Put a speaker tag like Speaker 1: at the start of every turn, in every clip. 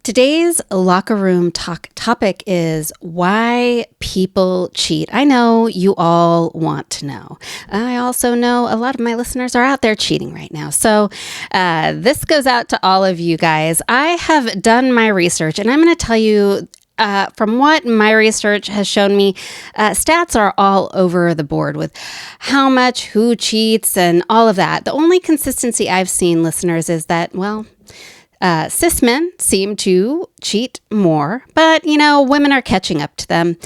Speaker 1: Today's locker room topic is why people cheat. I know you all want to know. I also know a lot of my listeners are out there cheating right now. So this goes out to all of you guys. I have done my research, and I'm going to tell you from what my research has shown me, stats are all over the board with how much, who cheats, and all of that. The only consistency I've seen, listeners, is that, well, cis men seem to cheat more, but, women are catching up to them.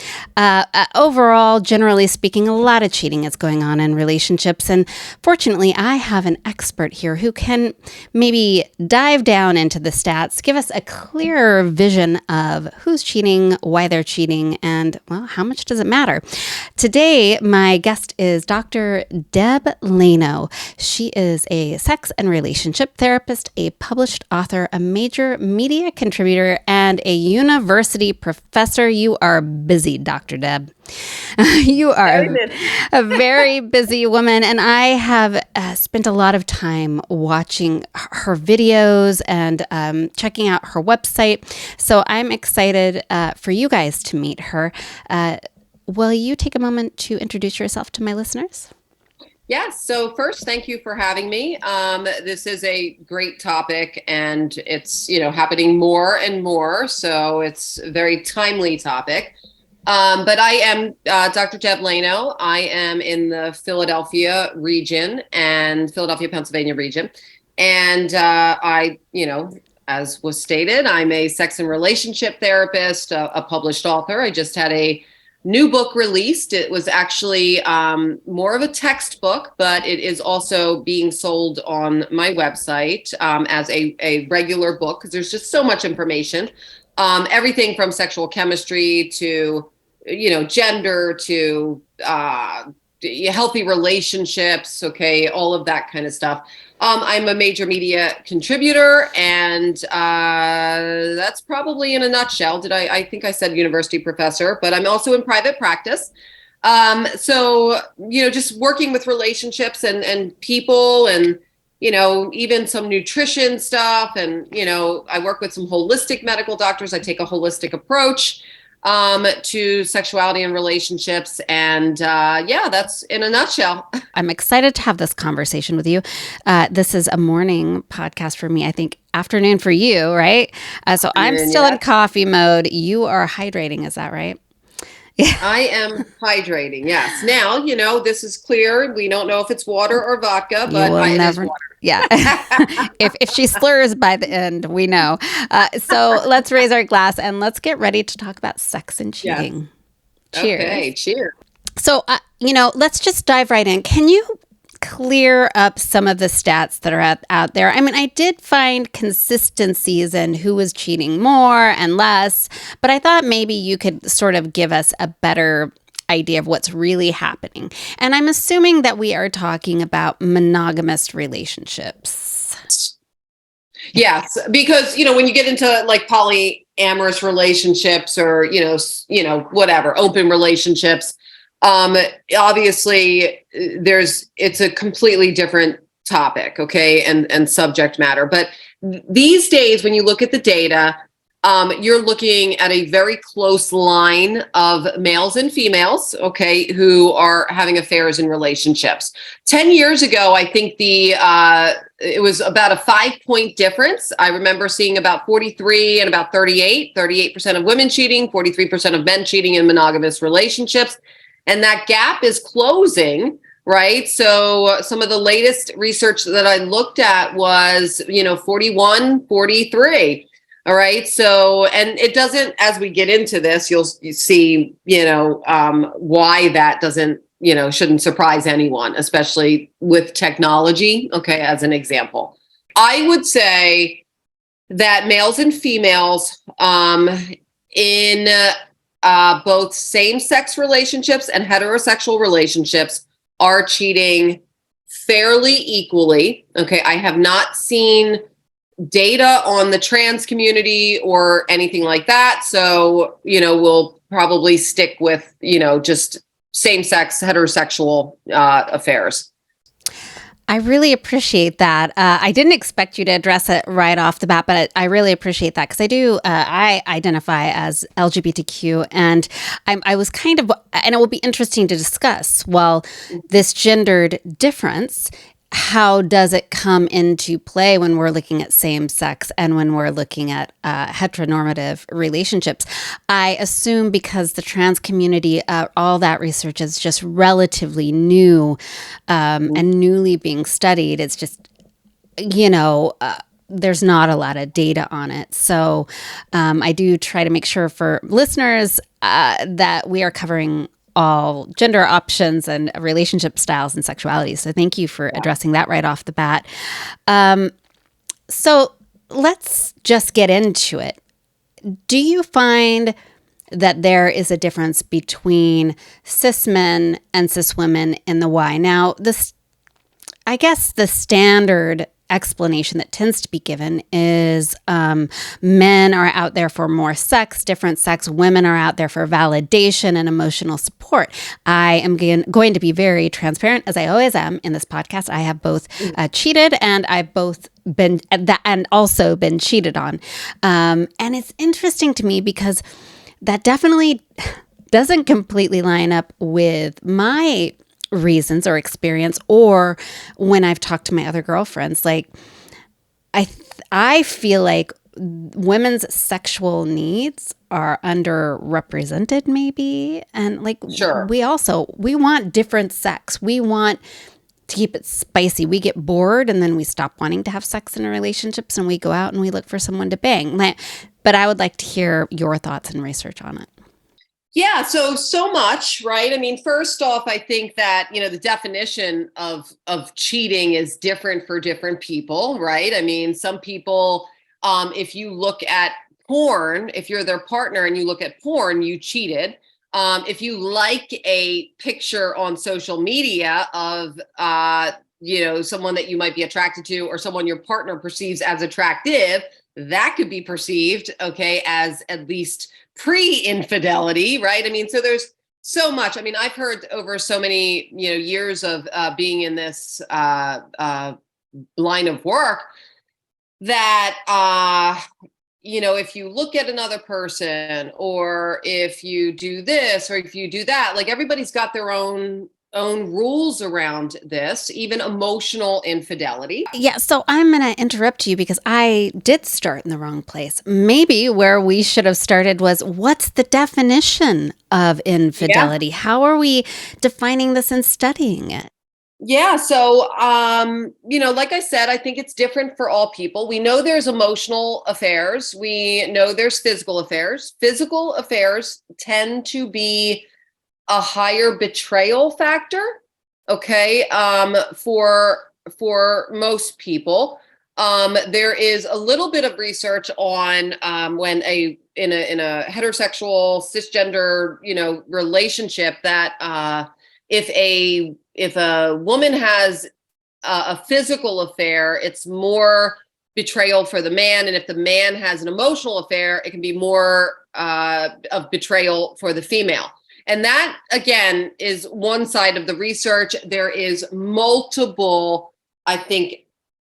Speaker 1: Overall, generally speaking, a lot of cheating is going on in relationships. And fortunately, I have an expert here who can maybe dive down into the stats, give us a clearer vision of who's cheating, why they're cheating, and, well, how much does it matter? Today, my guest is Dr. Deb Laino. She is a sex and relationship therapist, a published author, a major media contributor, and a university professor. You are busy, Dr. Deb. You are a very busy woman, and I have spent a lot of time watching her videos and checking out her website. So I'm excited for you guys to meet her. Will you take a moment to introduce yourself to my listeners?
Speaker 2: Yes. So first, thank you for having me. This is a great topic, and it's, happening more and more. So it's a very timely topic. But I am Dr. Deb Laino. I am in the Philadelphia region and Pennsylvania region. And as was stated, I'm a sex and relationship therapist, a published author. I just had a new book released. It was actually more of a textbook, but it is also being sold on my website as a regular book, because there's just so much information. Everything from sexual chemistry to, gender to healthy relationships, all of that kind of stuff. I'm a major media contributor, and that's probably in a nutshell. I think I said university professor, but I'm also in private practice. So, just working with relationships and people, and, even some nutrition stuff. And, I work with some holistic medical doctors. I take a holistic approach to sexuality and relationships. And that's in a nutshell.
Speaker 1: I'm excited to have this conversation with you. This is a morning podcast for me. I think afternoon for you, right? So I'm still in coffee mode. You are hydrating. Is that right?
Speaker 2: Yeah. I am hydrating. Yes. Now, this is clear. We don't know if it's water or vodka, but it is water.
Speaker 1: Yeah. if she slurs by the end, we know. So let's raise our glass and let's get ready to talk about sex and cheating.
Speaker 2: Yeah.
Speaker 1: Cheers.
Speaker 2: Okay. Cheers.
Speaker 1: So, let's just dive right in. Can you clear up some of the stats that are out there? I mean, I did find consistencies in who was cheating more and less, but I thought maybe you could sort of give us a better idea of what's really happening. And I'm assuming that we are talking about monogamous relationships.
Speaker 2: Yes, because, when you get into like polyamorous relationships or, whatever, open relationships, obviously it's a completely different topic. And subject matter. But these days, when you look at the data, you're looking at a very close line of males and females, who are having affairs in relationships. 10 years ago, I think it was about a 5-point difference. I remember seeing about 43 and about 38% of women cheating, 43% of men cheating in monogamous relationships. And that gap is closing, right? So some of the latest research that I looked at was, 41, 43. All right. So, and it doesn't, as we get into this, you see, why that doesn't, shouldn't surprise anyone, especially with technology. As an example, I would say that males and females in both same-sex relationships and heterosexual relationships are cheating fairly equally. I have not seen data on the trans community or anything like that. So, we'll probably stick with, just same-sex heterosexual affairs.
Speaker 1: I really appreciate that. I didn't expect you to address it right off the bat, but I really appreciate that because I do. I identify as LGBTQ, and I was kind of, and it will be interesting to discuss. Well, this gendered difference. How does it come into play when we're looking at same sex and when we're looking at heteronormative relationships? I assume because the trans community, all that research is just relatively new and newly being studied. It's just, there's not a lot of data on it. So I do try to make sure for listeners that we are covering all gender options and relationship styles and sexuality. So thank you for addressing that right off the bat. So let's just get into it. Do you find that there is a difference between cis men and cis women in the why? Now, I guess the standard explanation that tends to be given is men are out there for more sex, different sex. Women are out there for validation and emotional support. I am going to be very transparent, as I always am in this podcast. I have both cheated, and I've both been and also been cheated on. And it's interesting to me because that definitely doesn't completely line up with my reasons or experience, or when I've talked to my other girlfriends. Like, I feel like women's sexual needs are underrepresented, maybe, and like
Speaker 2: Sure.
Speaker 1: we want different sex. We want to keep it spicy. We get bored and then we stop wanting to have sex in our relationships and we go out and we look for someone to bang. But I would like to hear your thoughts and research on it.
Speaker 2: Yeah, so much, right? I mean, first off, I think that, the definition of cheating is different for different people, right? I mean, some people, if you look at porn, if you're their partner and you look at porn, you cheated. If you like a picture on social media of someone that you might be attracted to, or someone your partner perceives as attractive, that could be perceived, okay, as at least pre-infidelity, right? I mean, so there's so much. I mean, I've heard over so many, years of being in this line of work that, if you look at another person, or if you do this, or if you do that, like, everybody's got their own rules around this, even emotional infidelity.
Speaker 1: Yeah, so I'm going to interrupt you because I did start in the wrong place. Maybe where we should have started was, what's the definition of infidelity? Yeah. How are we defining this and studying it?
Speaker 2: Yeah. So, like I said, I think it's different for all people. We know there's emotional affairs. We know there's physical affairs. Physical affairs tend to be a higher betrayal factor, okay, for most people. There is a little bit of research on when in a heterosexual cisgender relationship, that if a woman has a physical affair, it's more betrayal for the man, and if the man has an emotional affair, it can be more of betrayal for the female. And that, again, is one side of the research. There is multiple, I think,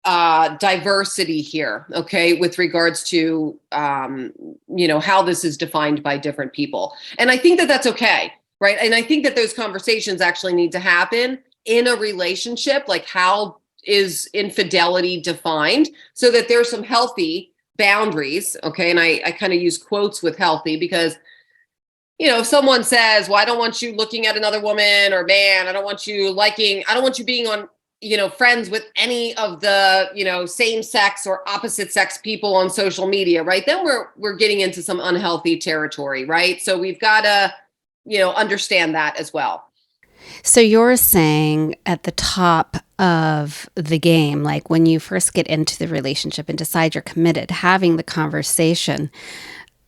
Speaker 2: diversity here, okay, with regards to, how this is defined by different people. And I think that that's okay, right? And I think that those conversations actually need to happen in a relationship, like, how is infidelity defined, so that there's some healthy boundaries, okay? And I kind of use quotes with healthy because, if someone says, well, I don't want you looking at another woman or man, I don't want you being on, friends with any of the, same sex or opposite sex people on social media, right? Then we're getting into some unhealthy territory, right? So we've got to, understand that as well.
Speaker 1: So you're saying at the top of the game, like when you first get into the relationship and decide you're committed, having the conversation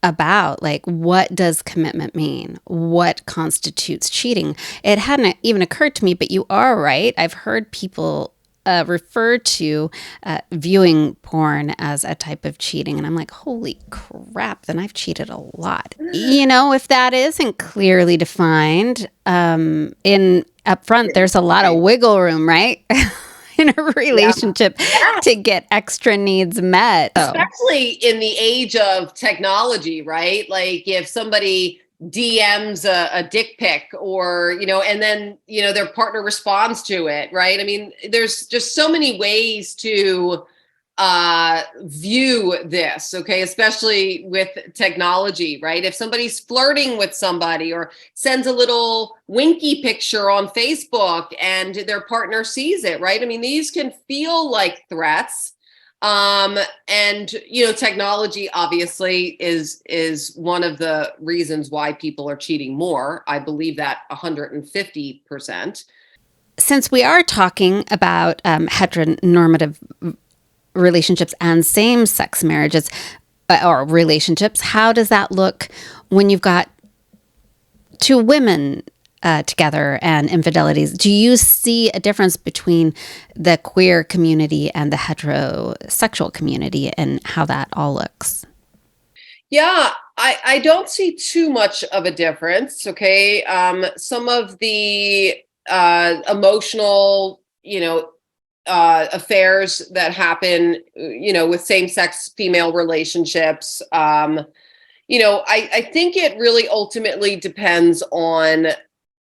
Speaker 1: about, like, what does commitment mean? What constitutes cheating? It hadn't even occurred to me, but you are right. I've heard people refer to viewing porn as a type of cheating. And I'm like, holy crap, then I've cheated a lot. If that isn't clearly defined in up front, there's a lot of wiggle room, right? in a relationship
Speaker 2: Yeah.
Speaker 1: to get extra needs met.
Speaker 2: Especially in the age of technology, right? Like if somebody DMs a dick pic or, and then, their partner responds to it, right? I mean, there's just so many ways to view this, okay, especially with technology, right? If somebody's flirting with somebody or sends a little winky picture on Facebook and their partner sees it, right? I mean, these can feel like threats. And technology obviously is one of the reasons why people are cheating more. I believe that 150%.
Speaker 1: Since we are talking about heteronormative relationships and same-sex marriages or relationships, how does that look when you've got two women together and infidelities? Do you see a difference between the queer community and the heterosexual community and how that all looks?
Speaker 2: Yeah, I don't see too much of a difference. Okay. Some of the emotional, affairs that happen, with same-sex female relationships. I think it really ultimately depends on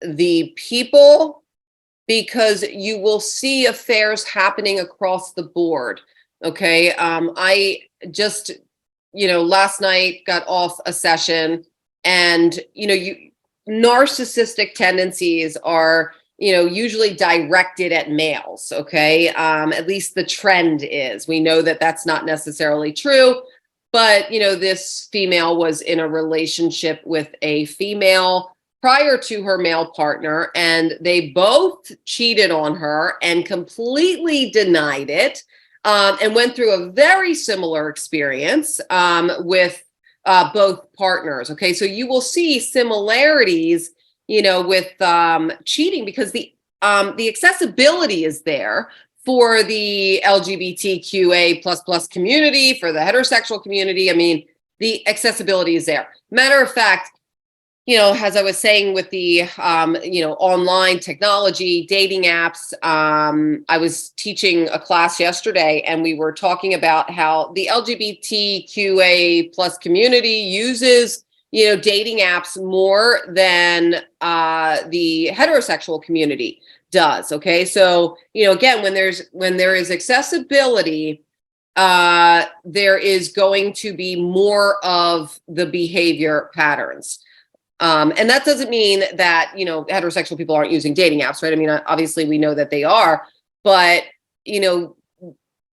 Speaker 2: the people, because you will see affairs happening across the board. Okay. I just, last night got off a session, and, narcissistic tendencies are, usually directed at males. Okay. At least the trend is. We know that that's not necessarily true, but, this female was in a relationship with a female prior to her male partner, and they both cheated on her and completely denied it, and went through a very similar experience with both partners. Okay, so you will see similarities, with cheating, because the accessibility is there for the LGBTQA plus community, for the heterosexual community. I mean, the accessibility is there. Matter of fact, as I was saying with the, online technology, dating apps, I was teaching a class yesterday, and we were talking about how the LGBTQA plus community uses, dating apps more than the heterosexual community does. Okay. So, again, when there is accessibility, there is going to be more of the behavior patterns. And that doesn't mean that, heterosexual people aren't using dating apps, right? I mean, obviously we know that they are, but,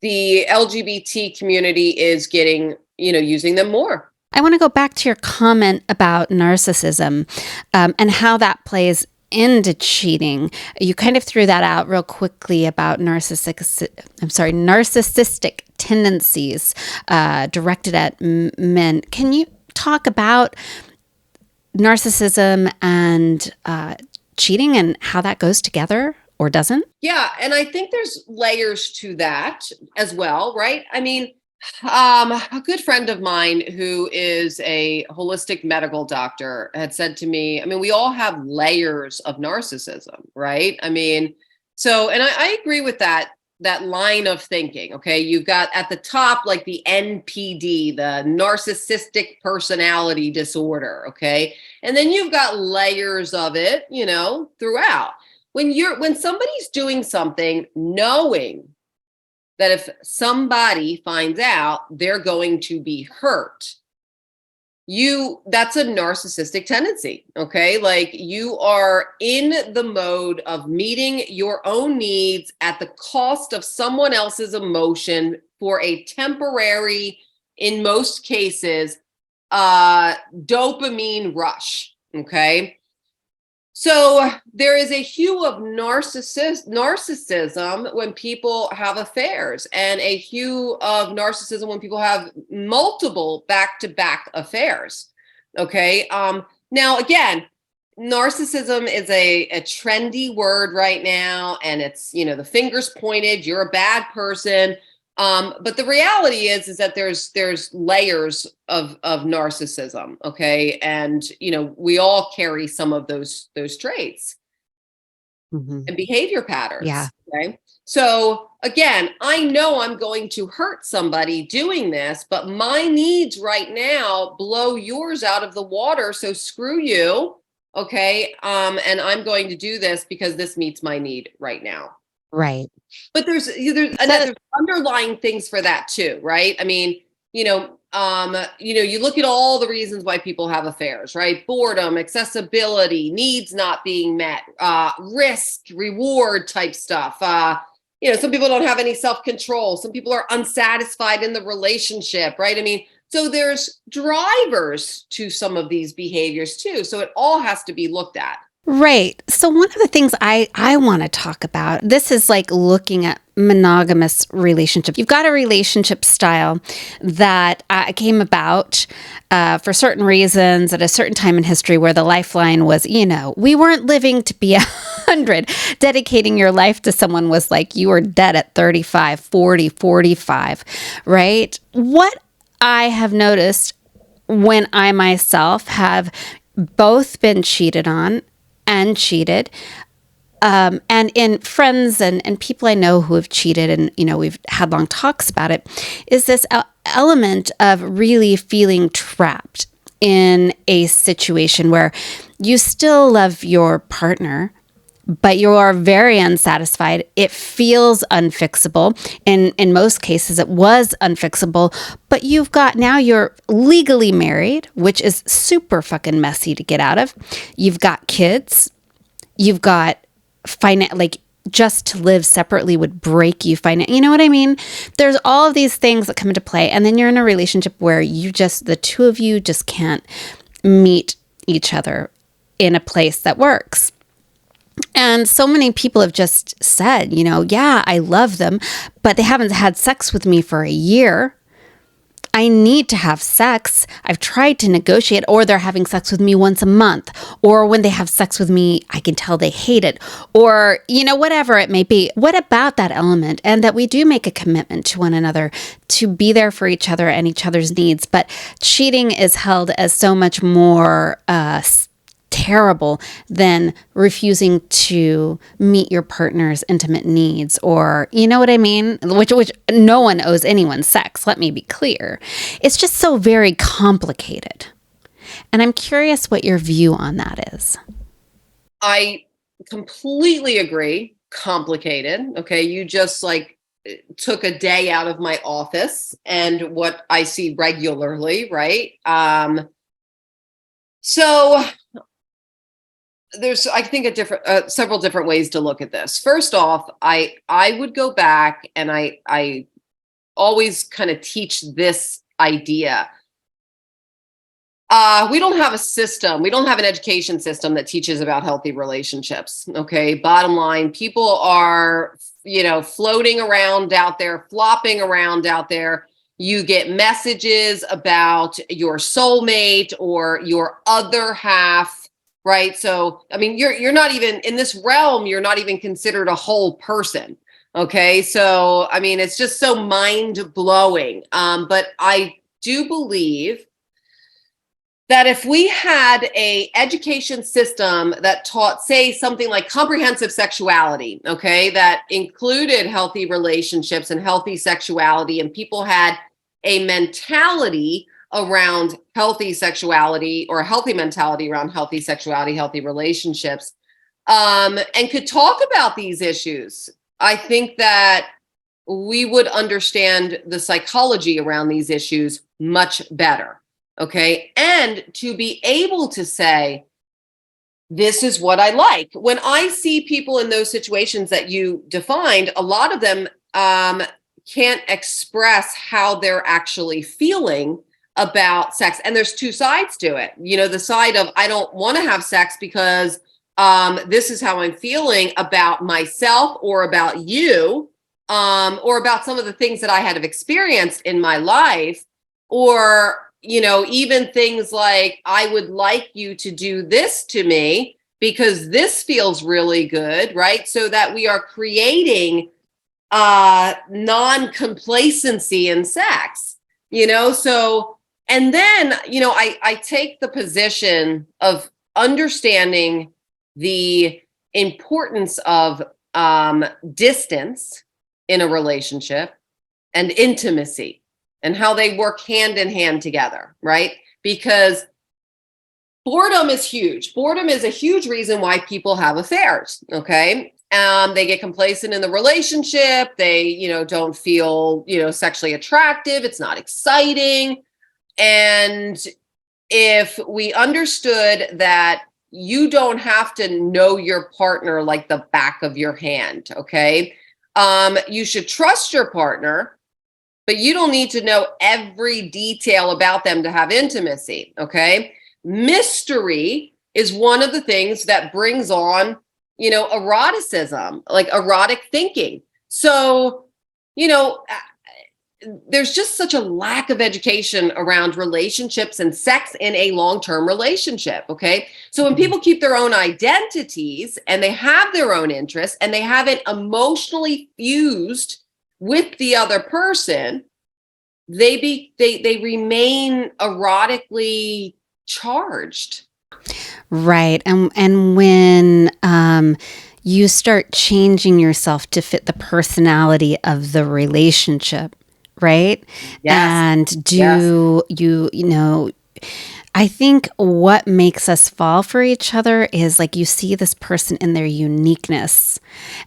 Speaker 2: the LGBT community is getting, using them more.
Speaker 1: I want to go back to your comment about narcissism and how that plays into cheating. You kind of threw that out real quickly about narcissistic tendencies directed at men. Can you talk about narcissism and cheating and how that goes together or doesn't?
Speaker 2: Yeah, and I think there's layers to that as well, right? I mean, a good friend of mine who is a holistic medical doctor had said to me, I mean, we all have layers of narcissism, right? I mean, so, and I agree with that line of thinking. Okay. You've got at the top, like the NPD, the narcissistic personality disorder. Okay. And then you've got layers of it, throughout. When somebody's doing something knowing that if somebody finds out, they're going to be hurt, that's a narcissistic tendency. Okay. Like you are in the mode of meeting your own needs at the cost of someone else's emotion for a temporary, in most cases, dopamine rush. Okay. So there is a hue of narcissism when people have affairs, and a hue of narcissism when people have multiple back-to-back affairs. Okay. Now, again, narcissism is a trendy word right now, and it's, the finger's pointed, you're a bad person. But the reality is that there's layers of narcissism. Okay. And, we all carry some of those traits and behavior patterns.
Speaker 1: Yeah.
Speaker 2: Okay. So again, I know I'm going to hurt somebody doing this, but my needs right now blow yours out of the water. So screw you. Okay. And I'm going to do this because this meets my need right now.
Speaker 1: Right.
Speaker 2: But there's underlying things for that too, right? I mean, you look at all the reasons why people have affairs, right? Boredom, accessibility, needs not being met, risk, reward type stuff. Some people don't have any self-control. Some people are unsatisfied in the relationship, right? I mean, so there's drivers to some of these behaviors too. So it all has to be looked at.
Speaker 1: Right. So one of the things I want to talk about, this is like looking at monogamous relationship. You've got a relationship style that came about for certain reasons at a certain time in history where the lifeline was, we weren't living to be 100. Dedicating your life to someone was like you were dead at 35, 40, 45, right? What I have noticed when I myself have both been cheated on and cheated, and in friends and people I know who have cheated, and we've had long talks about it, is this element of really feeling trapped in a situation where you still love your partner, but you are very unsatisfied. It feels unfixable. In most cases, it was unfixable, but you're legally married, which is super fucking messy to get out of. You've got kids. You've got just to live separately would break you you know what I mean? There's all of these things that come into play. And then you're in a relationship where the two of you just can't meet each other in a place that works. And so many people have just said, yeah, I love them, but they haven't had sex with me for a year. I need to have sex. I've tried to negotiate, or they're having sex with me once a month, or when they have sex with me, I can tell they hate it, or, whatever it may be. What about that element? And that we do make a commitment to one another to be there for each other and each other's needs. But cheating is held as so much more terrible than refusing to meet your partner's intimate needs, or you know what I mean, which no one owes anyone sex, let me be clear. It's just so very complicated, and I'm curious what your view on that is.
Speaker 2: I completely agree. Complicated. Okay, you just took a day out of my office and what I see regularly, right? So there's, I think, several different ways to look at this. First off, I would go back, and I always kind of teach this idea. We don't have a system. We don't have an education system that teaches about healthy relationships. Okay. Bottom line, people are, floating around out there, flopping around out there. You get messages about your soulmate or your other half. Right. So, I mean, you're not even in this realm. You're not even considered a whole person. Okay. So, I mean, it's just so mind blowing. But I do believe that if we had a education system that taught, say, something like comprehensive sexuality, okay, that included healthy relationships and healthy sexuality, and people had a mentality around healthy sexuality, or a healthy mentality around healthy sexuality, healthy relationships, and could talk about these issues, I think that we would understand the psychology around these issues much better. Okay. And to be able to say, this is what I like. When I see people in those situations that you defined, a lot of them can't express how they're actually feeling about sex. And there's two sides to it. The side of, I don't want to have sex because this is how I'm feeling about myself, or about you, or about some of the things that I had experienced in my life, or even things like, I would like you to do this to me because this feels really good, right? So that we are creating non-complacency in sex, so, and then, I take the position of understanding the importance of distance in a relationship and intimacy, and how they work hand in hand together, right? Because boredom is huge. Boredom is a huge reason why people have affairs, okay? They get complacent in the relationship. They, don't feel, sexually attractive. It's not exciting. And if we understood that you don't have to know your partner like the back of your hand, okay? You should trust your partner, but you don't need to know every detail about them to have intimacy, okay? Mystery is one of the things that brings on, eroticism, like erotic thinking. So, there's just such a lack of education around relationships and sex in a long-term relationship, okay? So when people keep their own identities and they have their own interests and they haven't emotionally fused with the other person, they remain erotically charged.
Speaker 1: Right. And when you start changing yourself to fit the personality of the relationship, right?
Speaker 2: Yes.
Speaker 1: And I think what makes us fall for each other is like you see this person in their uniqueness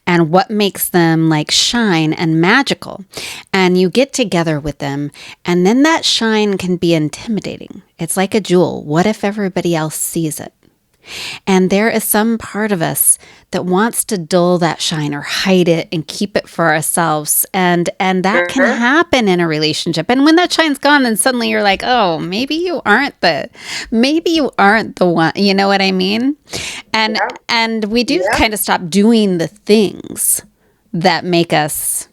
Speaker 1: and what makes them like shine and magical. And you get together with them, and then that shine can be intimidating. It's like a jewel. What if everybody else sees it? And there is some part of us that wants to dull that shine or hide it and keep it for ourselves. And that can happen in a relationship. And when that shine's gone, then suddenly you're like, oh, maybe you aren't the one. You know what I mean? And we do kind of stop doing the things that make us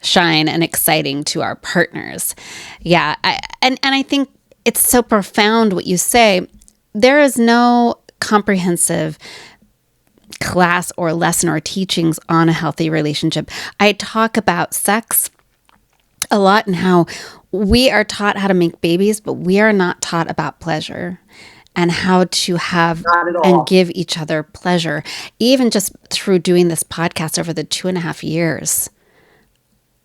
Speaker 1: shine and exciting to our partners. Yeah. And I think it's so profound what you say. There is no comprehensive class or lesson or teachings on a healthy relationship. I talk about sex a lot and how we are taught how to make babies, but we are not taught about pleasure and how to have and give each other pleasure. Even just through doing this podcast over the 2.5 years.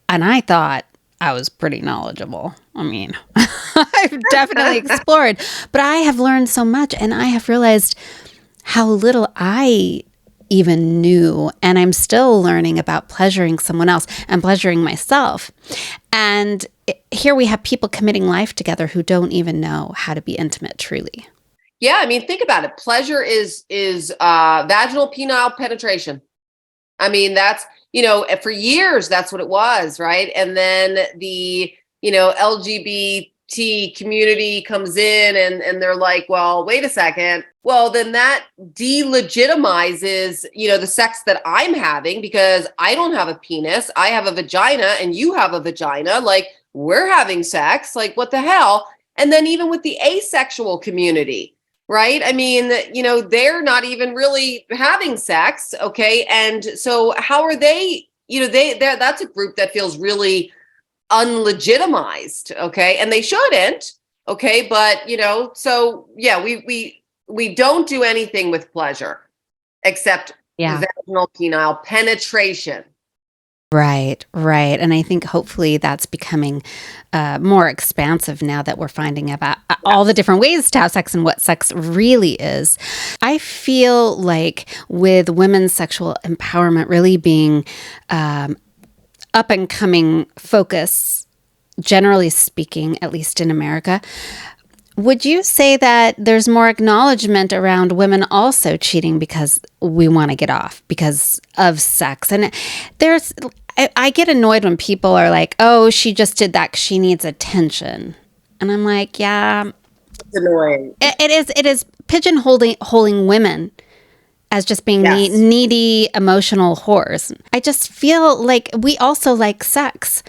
Speaker 1: And I thought I was pretty knowledgeable. I mean, I've definitely explored, but I have learned so much, and I have realized how little I even knew, and I'm still learning about pleasuring someone else and pleasuring myself. And here we have people committing life together who don't even know how to be intimate truly.
Speaker 2: Yeah, I mean, think about it. Pleasure is vaginal penile penetration. I mean, that's, for years, that's what it was, right? And then the, LGBT community comes in and they're like, well, wait a second. Well, then that delegitimizes, the sex that I'm having because I don't have a penis. I have a vagina and you have a vagina. Like, we're having sex. Like, what the hell? And then even with the asexual community, right? I mean, they're not even really having sex. Okay. And so how are they, that's a group that feels really unlegitimized. Okay. And they shouldn't. Okay. But, so yeah, we don't do anything with pleasure except vaginal penile penetration.
Speaker 1: Right. And I think hopefully that's becoming more expansive now that we're finding about all the different ways to have sex and what sex really is. I feel like with women's sexual empowerment really being up and coming focus, generally speaking, at least in America, would you say that there's more acknowledgement around women also cheating because we want to get off because of sex? And I get annoyed when people are like, oh, she just did that 'cause she needs attention. And I'm like, yeah.
Speaker 2: It's annoying.
Speaker 1: It is pigeonholing women as just being needy, emotional whores. I just feel like we also like sex.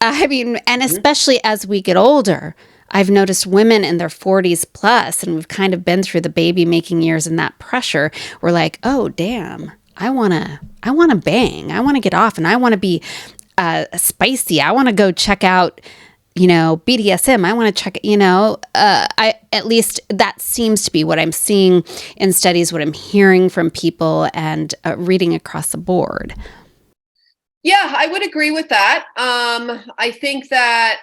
Speaker 1: I mean, and especially as we get older, I've noticed women in their 40s plus, and we've kind of been through the baby making years and that pressure. We're like, oh, damn, I want to bang. I want to get off and I want to be spicy. I want to go check out, BDSM. I want to check it, at least that seems to be what I'm seeing in studies, what I'm hearing from people and reading across the board.
Speaker 2: Yeah, I would agree with that. I think that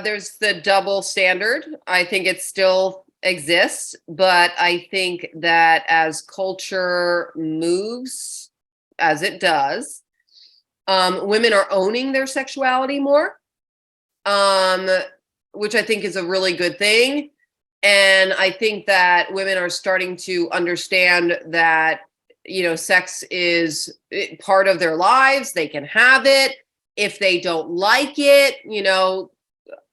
Speaker 2: there's the double standard. I think it still exists, but I think that as culture moves, as it does, women are owning their sexuality more, which I think is a really good thing. And I think that women are starting to understand that, sex is part of their lives. They can have it. If they don't like it,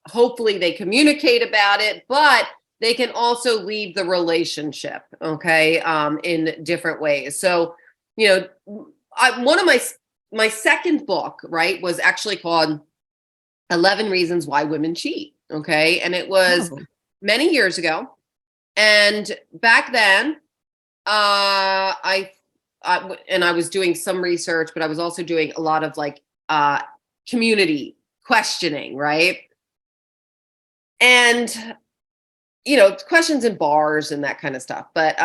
Speaker 2: hopefully they communicate about it, but they can also leave the relationship, okay, in different ways. So, one of my second book, right, was actually called 11 Reasons Why Women Cheat, okay? And it was many years ago. And back then, I was doing some research, but I was also doing a lot of community questioning, right? And questions in bars and that kind of stuff. But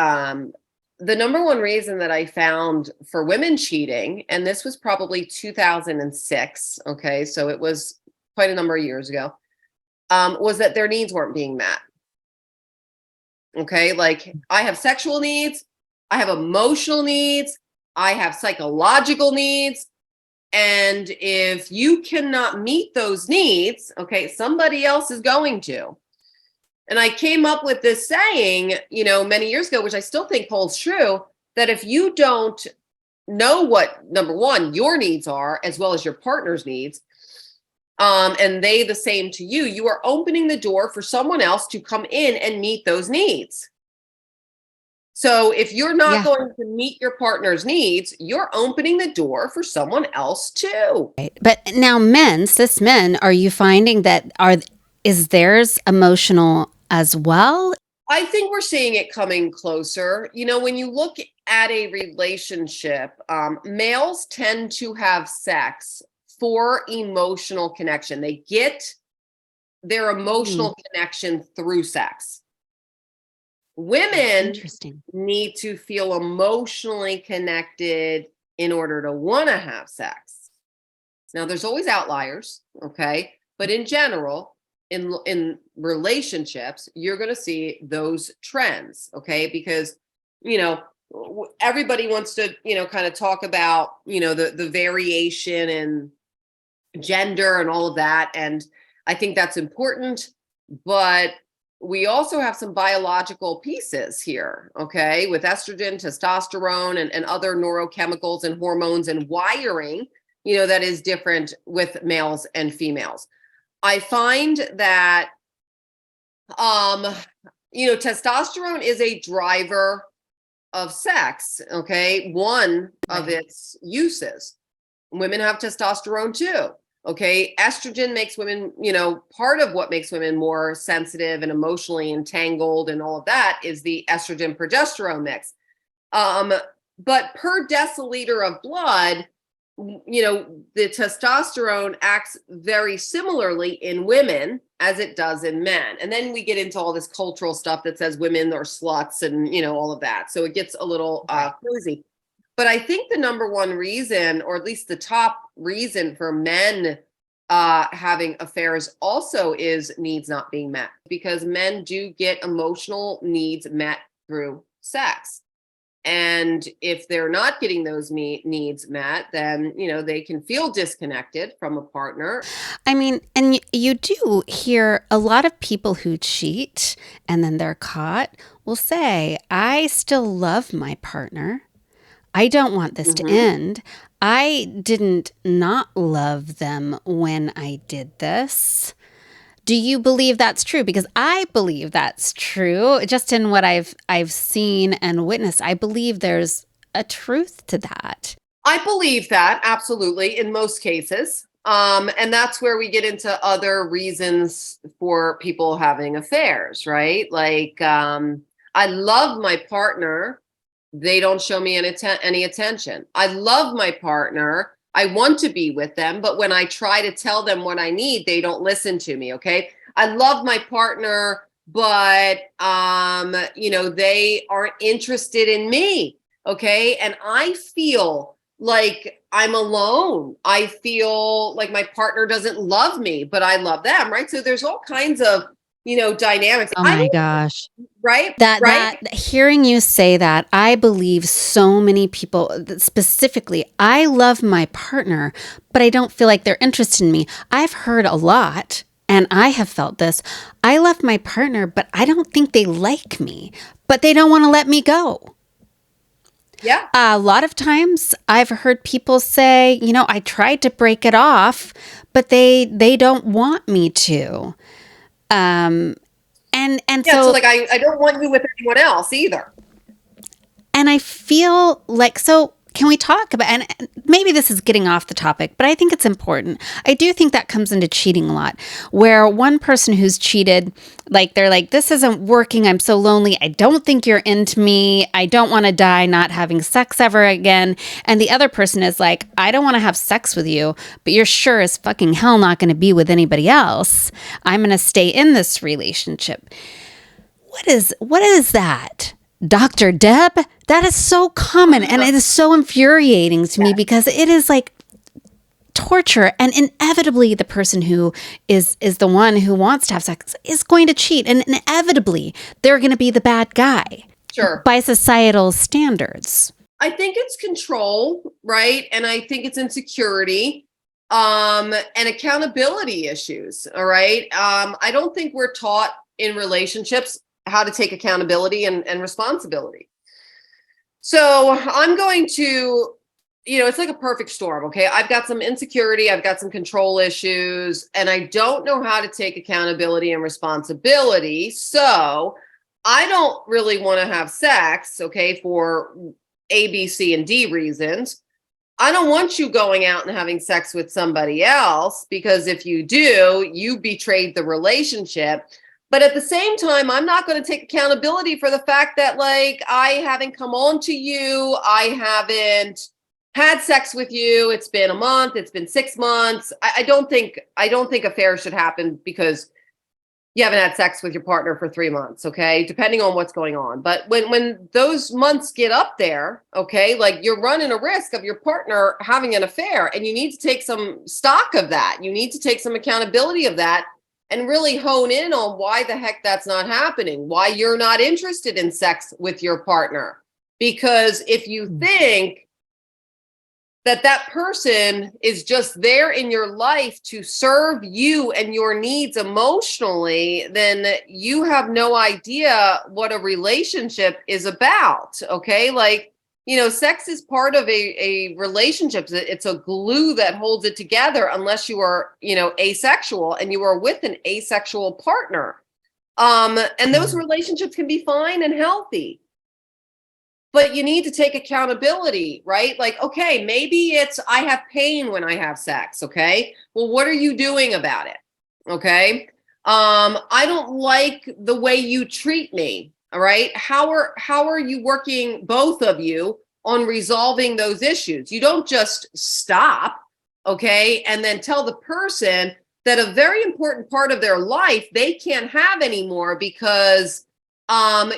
Speaker 2: the number one reason that I found for women cheating, and this was probably 2006, okay, so it was quite a number of years ago, was that their needs weren't being met. Okay, like I have sexual needs, I have emotional needs, I have psychological needs. And if you cannot meet those needs, okay, somebody else is going to. And I came up with this saying, many years ago, which I still think holds true, that if you don't know what, number one, your needs are, as well as your partner's needs, and they the same to you, you are opening the door for someone else to come in and meet those needs. So if you're not going to meet your partner's needs, you're opening the door for someone else too.
Speaker 1: Right. But now cis men, are you finding that is theirs emotional as well?
Speaker 2: I think we're seeing it coming closer. When you look at a relationship, males tend to have sex for emotional connection. They get their emotional connection through sex. Women need to feel emotionally connected in order to want to have sex. Now, there's always outliers, okay? But in general, in relationships, you're going to see those trends, okay? Because, everybody wants to, kind of talk about, the variation in gender and all of that. And I think that's important, but we also have some biological pieces here, okay, with estrogen, testosterone, and other neurochemicals and hormones and wiring, that is different with males and females. I find that, testosterone is a driver of sex, okay, one of its uses. Women have testosterone too. Okay, estrogen makes women, part of what makes women more sensitive and emotionally entangled and all of that is the estrogen progesterone mix. But per deciliter of blood, the testosterone acts very similarly in women as it does in men. And then we get into all this cultural stuff that says women are sluts and, all of that. So it gets a little crazy. But I think the number one reason, or at least the top reason for men having affairs also is needs not being met, because men do get emotional needs met through sex. And if they're not getting those needs met, then, they can feel disconnected from a partner.
Speaker 1: I mean, and you do hear a lot of people who cheat and then they're caught will say, I still love my partner. I don't want this to end. I didn't not love them when I did this. Do you believe that's true? Because I believe that's true. Just in what I've seen and witnessed, I believe there's a truth to that.
Speaker 2: I believe that, absolutely, in most cases. And that's where we get into other reasons for people having affairs, right? Like, I love my partner. They don't show me any attention. I love my partner. I want to be with them, but when I try to tell them what I need, they don't listen to me. Okay. I love my partner, but they aren't interested in me. Okay. And I feel like I'm alone. I feel like my partner doesn't love me, but I love them. Right. So there's all kinds of, dynamics.
Speaker 1: Oh my gosh.
Speaker 2: Right.
Speaker 1: That hearing you say that, I believe so many people, specifically, I love my partner, but I don't feel like they're interested in me. I've heard a lot, and I have felt this. I love my partner, but I don't think they like me, but they don't want to let me go.
Speaker 2: Yeah.
Speaker 1: A lot of times I've heard people say, I tried to break it off, but they don't want me to. And
Speaker 2: so like I don't want you with anyone else either.
Speaker 1: And I feel like, so can we talk about, and maybe this is getting off the topic, but I think it's important. I do think that comes into cheating a lot, where one person who's cheated, like they're like, this isn't working. I'm so lonely. I don't think you're into me. I don't want to die not having sex ever again. And the other person is like, I don't want to have sex with you, but you're sure as fucking hell not going to be with anybody else. I'm going to stay in this relationship. What is that? Dr. Deb? That is so common, and it is so infuriating to me because it is like torture, and inevitably the person who is the one who wants to have sex is going to cheat, and inevitably they're going to be the bad guy.
Speaker 2: Sure.
Speaker 1: By societal standards.
Speaker 2: I think it's control, right? And I think it's insecurity, and accountability issues, all right? I don't think we're taught in relationships how to take accountability and responsibility. So I'm going to, it's like a perfect storm. Okay. I've got some insecurity. I've got some control issues, and I don't know how to take accountability and responsibility. So I don't really want to have sex. Okay. For A, B, C, and D reasons. I don't want you going out and having sex with somebody else, because if you do, you betrayed the relationship. But at the same time, I'm not going to take accountability for the fact that, like, I haven't come on to you. I haven't had sex with you. It's been a month. It's been 6 months. I don't think affairs should happen because you haven't had sex with your partner for 3 months. Okay. Depending on what's going on. But when those months get up there, okay, like you're running a risk of your partner having an affair, and you need to take some stock of that. You need to take some accountability of that. And really hone in on why the heck that's not happening, why you're not interested in sex with your partner. Because if you think that person is just there in your life to serve you and your needs emotionally, then you have no idea what a relationship is about. Okay. Like, sex is part of a relationship. It's a glue that holds it together, unless you are, asexual and you are with an asexual partner. And those relationships can be fine and healthy, but you need to take accountability, right? Like, okay, maybe it's, I have pain when I have sex. Okay. Well, what are you doing about it? Okay. I don't like the way you treat me. All right. How are you working, both of you, on resolving those issues? You don't just stop, okay, and then tell the person that a very important part of their life they can't have anymore because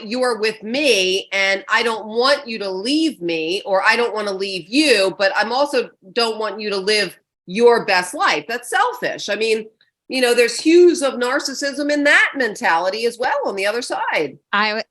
Speaker 2: you are with me, and I don't want you to leave me, or I don't want to leave you, but I'm also don't want you to live your best life. That's selfish. I mean, there's hues of narcissism in that mentality as well on the other side.
Speaker 1: I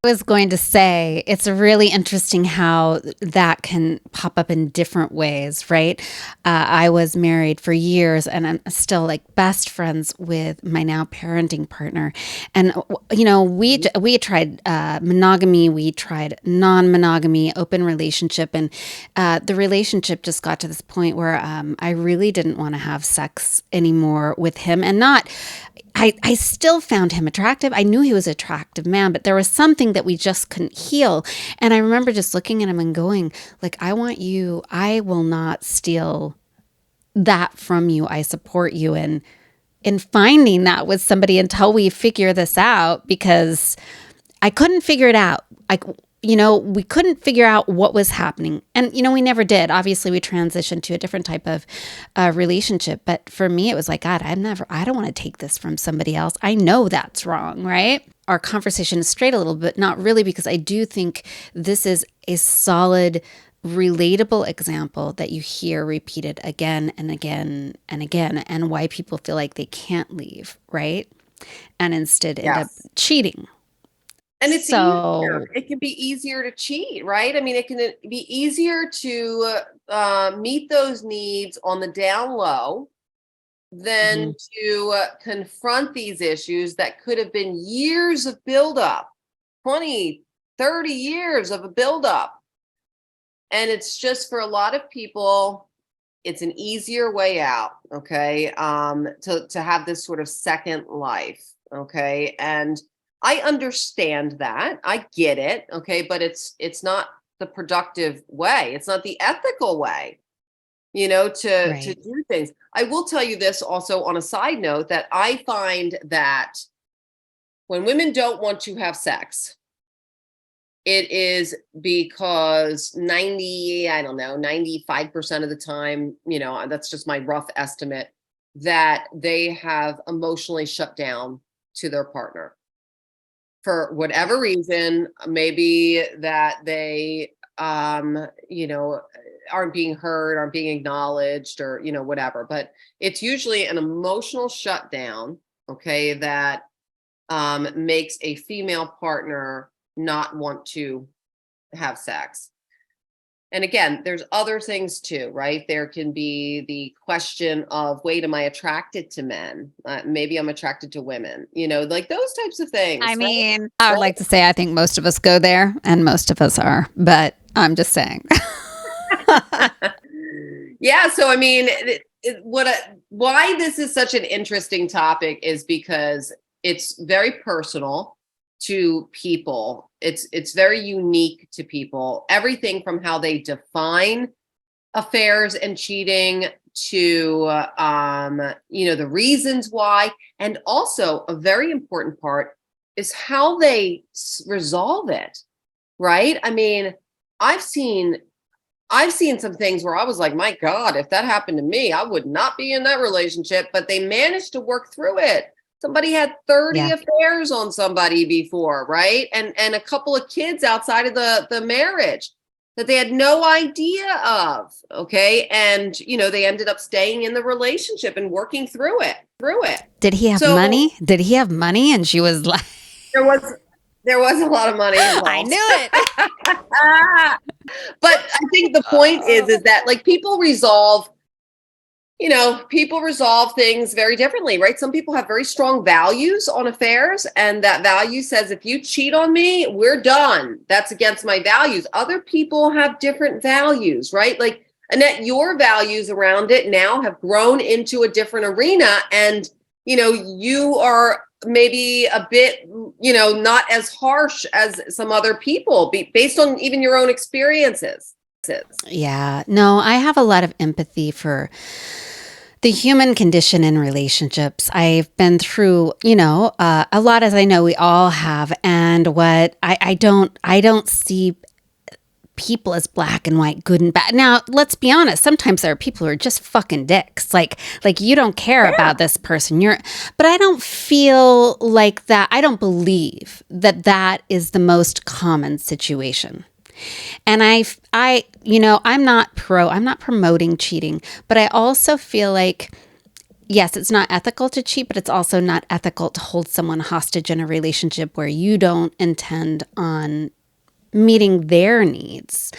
Speaker 1: was going to say, it's really interesting how that can pop up in different ways, right? I was married for years, and I'm still like best friends with my now parenting partner. And, we tried monogamy, we tried non-monogamy, open relationship. And the relationship just got to this point where I really didn't want to have sex anymore with him, and I still found him attractive. I knew he was an attractive man, but there was something that we just couldn't heal. And I remember just looking at him and going, like, I want you, I will not steal that from you. I support you in finding that with somebody until we figure this out, because I couldn't figure it out. we couldn't figure out what was happening. And, we never did. Obviously, we transitioned to a different type of relationship. But for me, it was like, God, I don't want to take this from somebody else. I know that's wrong, right? Our conversation is straight a little bit, not really, because I do think this is a solid, relatable example that you hear repeated again and again and again, and why people feel like they can't leave, right? And instead end up cheating.
Speaker 2: And it's easier. It can be easier to cheat, right? I mean, it can be easier to meet those needs on the down low than to confront these issues that could have been years of buildup, 20, 30 years of a buildup. And it's just, for a lot of people, it's an easier way out, okay, to have this sort of second life, okay? And I understand that. I get it, okay? But it's not the productive way. It's not the ethical way, to do things. I will tell you this also on a side note, that I find that when women don't want to have sex, it is because 95% of the time, that's just my rough estimate, that they have emotionally shut down to their partner. For whatever reason, maybe that they, aren't being heard, aren't being acknowledged, or, whatever. But it's usually an emotional shutdown, okay, that makes a female partner not want to have sex. And again, there's other things too, right? There can be the question of, wait, am I attracted to men? Maybe I'm attracted to women, like those types of things.
Speaker 1: I mean, I would like to say I think most of us go there, and most of us are, but I'm just saying.
Speaker 2: Yeah. So, I mean, why this is such an interesting topic is because it's very personal to people. It's very unique to people. Everything from how they define affairs and cheating to the reasons why, and also a very important part is how they resolve it, right? I mean, I've seen some things where I was like, my God, if that happened to me, I would not be in that relationship, but they managed to work through it. Somebody had 30 affairs on somebody before, right? And a couple of kids outside of the marriage that they had no idea of, okay? And, they ended up staying in the relationship and working through it.
Speaker 1: Did he have money? Did he have money? And she was like...
Speaker 2: There was a lot of money involved.
Speaker 1: I knew it.
Speaker 2: But I think the point is that, like, people resolve things very differently, right? Some people have very strong values on affairs, and that value says, if you cheat on me, we're done. That's against my values. Other people have different values, right? Like, Annette, your values around it now have grown into a different arena, and, you are maybe a bit, not as harsh as some other people, based on even your own experiences.
Speaker 1: Yeah, no, I have a lot of empathy for the human condition in relationships. I've been through, a lot, as I know we all have. And what I don't see people as black and white, good and bad. Now, let's be honest. Sometimes there are people who are just fucking dicks. Like you don't care about this person. But I don't feel like that. I don't believe that is the most common situation. And I'm not promoting cheating, but I also feel like, yes, it's not ethical to cheat, but it's also not ethical to hold someone hostage in a relationship where you don't intend on meeting their needs.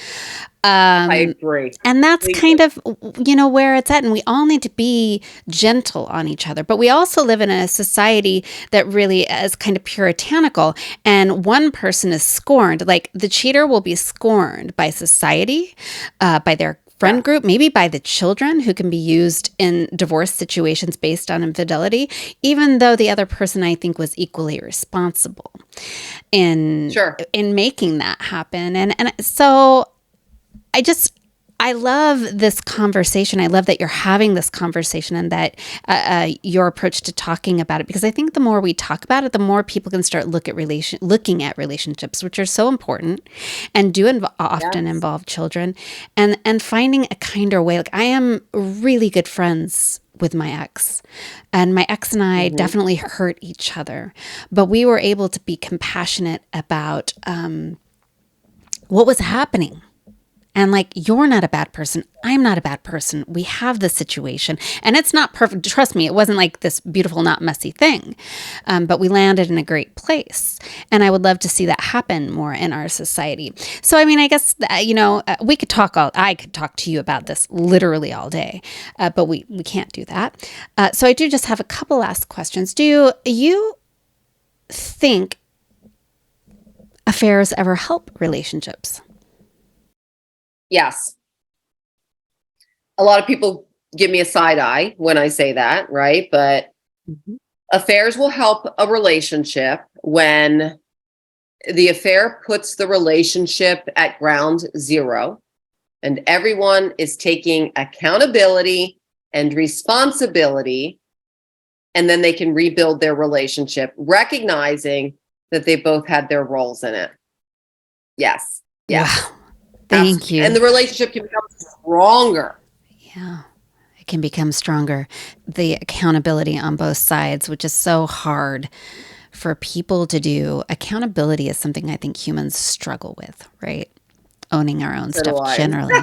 Speaker 2: I agree.
Speaker 1: And that's kind of, where it's at. And we all need to be gentle on each other. But we also live in a society that really is kind of puritanical. And one person is scorned. Like, the cheater will be scorned by society, by their friend group, maybe by the children, who can be used in divorce situations based on infidelity, even though the other person, I think, was equally responsible in making that happen. And so I just, I love this conversation. I love that you're having this conversation and that your approach to talking about it, because I think the more we talk about it, the more people can start looking at relationships, which are so important and do often
Speaker 2: Yes.
Speaker 1: involve children, and finding a kinder way. Like, I am really good friends with my ex, and my ex and I
Speaker 2: Hmm.
Speaker 1: definitely hurt each other, but we were able to be compassionate about what was happening. And like, you're not a bad person. I'm not a bad person. We have this situation and it's not perfect. Trust me, it wasn't like this beautiful, not messy thing. But we landed in a great place. And I would love to see that happen more in our society. So, I mean, I guess, I could talk to you about this literally all day, but we can't do that. So I do just have a couple last questions. Do you think affairs ever help relationships?
Speaker 2: Yes. A lot of people give me a side eye when I say that, right? But
Speaker 1: Mhm.
Speaker 2: affairs will help a relationship when the affair puts the relationship at ground zero and everyone is taking accountability and responsibility. And then they can rebuild their relationship, recognizing that they both had their roles in it. Yes. Yes.
Speaker 1: Wow. Thank
Speaker 2: Absolutely. And
Speaker 1: you.
Speaker 2: the relationship can become stronger.
Speaker 1: Yeah. It can become stronger. The accountability on both sides, which is so hard for people to do. Accountability is something I think humans struggle with, right? Owning our own
Speaker 2: So do
Speaker 1: stuff
Speaker 2: I.
Speaker 1: generally.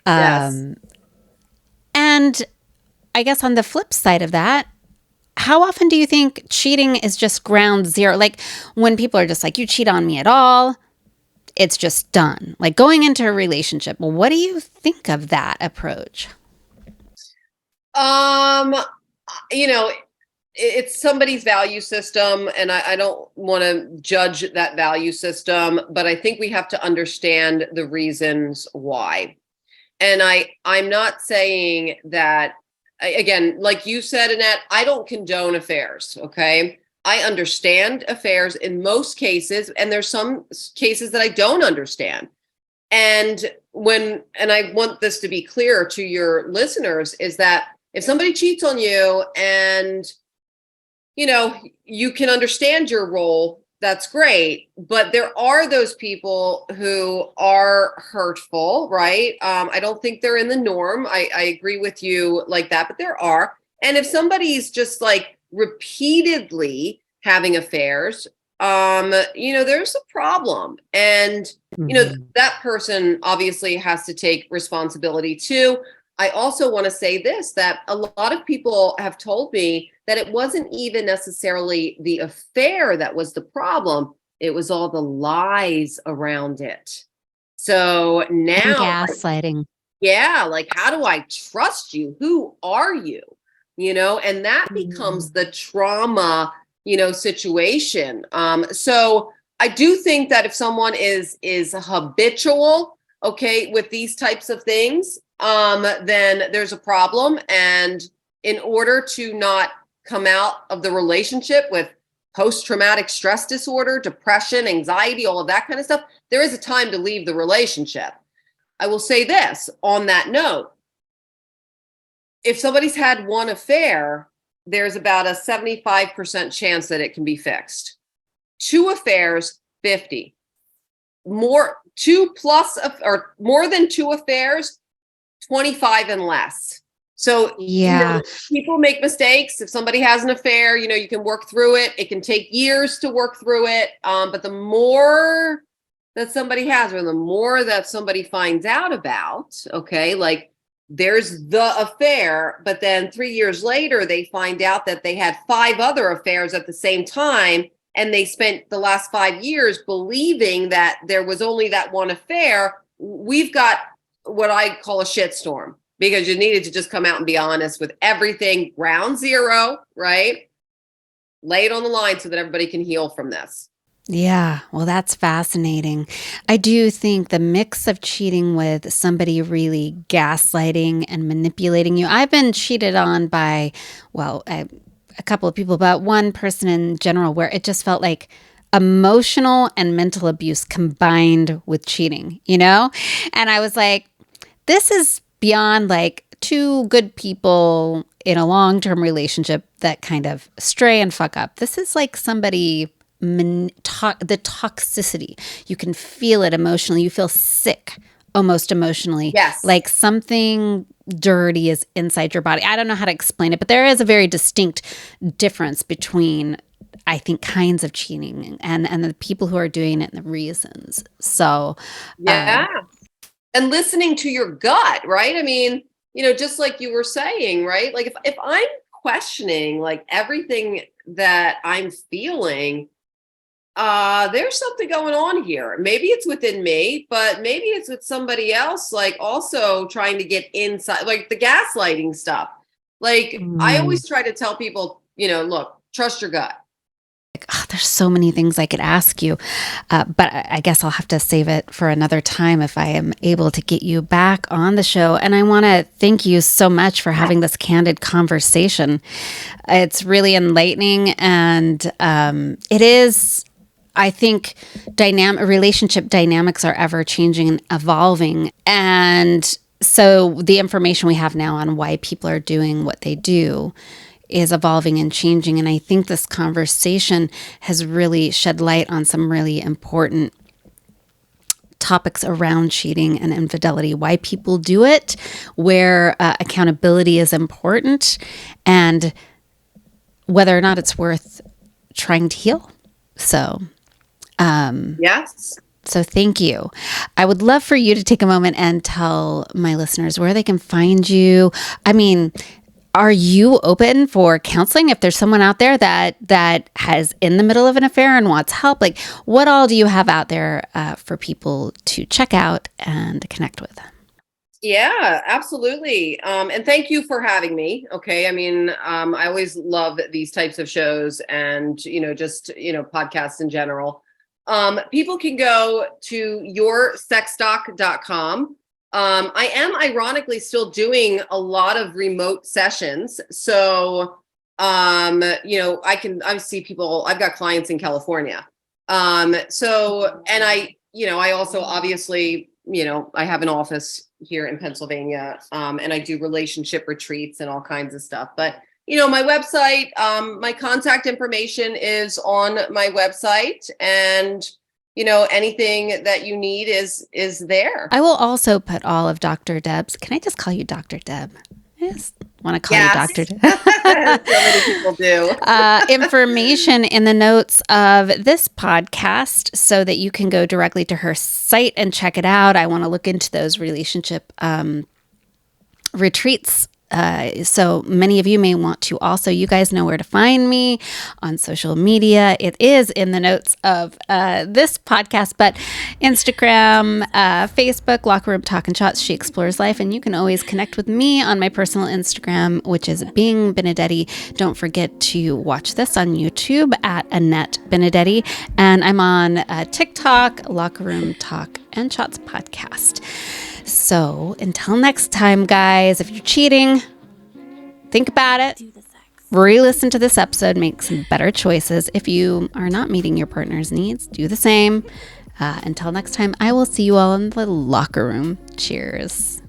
Speaker 2: Yes.
Speaker 1: Um, and I guess on the flip side of that, how often do you think cheating is just ground zero? Like, when people are just like, you cheat on me at all, it's just done. Like, going into a relationship. Well, what do you think of that approach?
Speaker 2: Um, you know, it's somebody's value system, and I don't want to judge that value system, but I think we have to understand the reasons why. And I'm not saying that, again, like you said, Annette, I don't condone affairs. Okay. I understand affairs in most cases, and there's some cases that I don't understand. And and I want this to be clear to your listeners, is that if somebody cheats on you and you can understand your role, that's great. But there are those people who are hurtful, right? I don't think they're in the norm. I agree with you like that, but there are. And if somebody's just like repeatedly having affairs, there's a problem. And,
Speaker 1: Mhm.
Speaker 2: that person obviously has to take responsibility too. I also want to say this, that a lot of people have told me that it wasn't even necessarily the affair that was the problem. It was all the lies around it. So
Speaker 1: And
Speaker 2: now,
Speaker 1: gaslighting.
Speaker 2: yeah, like, how do I trust you? Who are you? And that becomes
Speaker 1: Mhm.
Speaker 2: the trauma, situation. So I do think that if someone is habitual, okay, with these types of things, then there's a problem. And in order to not come out of the relationship with post-traumatic stress disorder, depression, anxiety, all of that kind of stuff, there is a time to leave the relationship. I will say this on that note: if somebody's had one affair, there's about a 75% chance that it can be fixed. Two affairs, 50. More, two plus, or more than two affairs, 25 and less. So,
Speaker 1: Yeah.
Speaker 2: people make mistakes. If somebody has an affair, you can work through it. It can take years to work through it. But the more that somebody has, or the more that somebody finds out about, okay, like, there's the affair, but then 3 years later, they find out that they had five other affairs at the same time. And they spent the last 5 years believing that there was only that one affair. We've got what I call a shitstorm, because you needed to just come out and be honest with everything, ground zero, right? Lay it on the line so that everybody can heal from this.
Speaker 1: Yeah, well, that's fascinating. I do think the mix of cheating with somebody really gaslighting and manipulating you. I've been cheated on by, well, a couple of people, but one person in general, where it just felt like emotional and mental abuse combined with cheating, you know? And I was like, this is beyond like two good people in a long-term relationship that kind of stray and fuck up. This is like somebody, the toxicity. You can feel it emotionally. You feel sick almost emotionally.
Speaker 2: Yes.
Speaker 1: Like something dirty is inside your body. I don't know how to explain it, but there is a very distinct difference between, I think, kinds of cheating and the people who are doing it and the reasons. So,
Speaker 2: yeah. And listening to your gut, right? I mean, just like you were saying, right? Like if I'm questioning like everything that I'm feeling, there's something going on here. Maybe it's within me, but maybe it's with somebody else, like also trying to get inside, like the gaslighting stuff. Like I always try to tell people, look, trust your gut.
Speaker 1: There's so many things I could ask you, but I guess I'll have to save it for another time if I am able to get you back on the show. And I want to thank you so much for having this candid conversation. It's really enlightening, and it is, I think, relationship dynamics are ever changing and evolving. And so the information we have now on why people are doing what they do is evolving and changing. And I think this conversation has really shed light on some really important topics around cheating and infidelity, why people do it, where accountability is important, and whether or not it's worth trying to heal. So,
Speaker 2: yes.
Speaker 1: So thank you. I would love for you to take a moment and tell my listeners where they can find you. I mean, are you open for counseling if there's someone out there that has in the middle of an affair and wants help? Like, what all do you have out there for people to check out and connect with?
Speaker 2: Yeah, absolutely. And thank you for having me. Okay. I mean, I always love these types of shows and, just, podcasts in general. People can go to yoursexdoc.com. I am ironically still doing a lot of remote sessions. So, I see people, I've got clients in California. And I also obviously, I have an office here in Pennsylvania, and I do relationship retreats and all kinds of stuff. But, my website, my contact information is on my website, and anything that you need is there.
Speaker 1: I will also put all of Dr. Deb's. Can I just call you Dr. Deb? I just want to call you Dr. Deb.
Speaker 2: So many people do.
Speaker 1: Information in the notes of this podcast so that you can go directly to her site and check it out. I want to look into those relationship retreats. So many of you may want to also. You guys know where to find me on social media. It is in the notes of this podcast, but Instagram, Facebook, Locker Room Talk and Shots, She Explores Life. And you can always connect with me on my personal Instagram, which is Being Benedetti. Don't forget to watch this on YouTube at Annette Benedetti. And I'm on TikTok, Locker Room Talk and Shots podcast. So until next time, guys, if you're cheating, think about it. Re-listen to this episode, make some better choices. If you are not meeting your partner's needs, do the same. Until next time, I will see you all in the locker room. Cheers.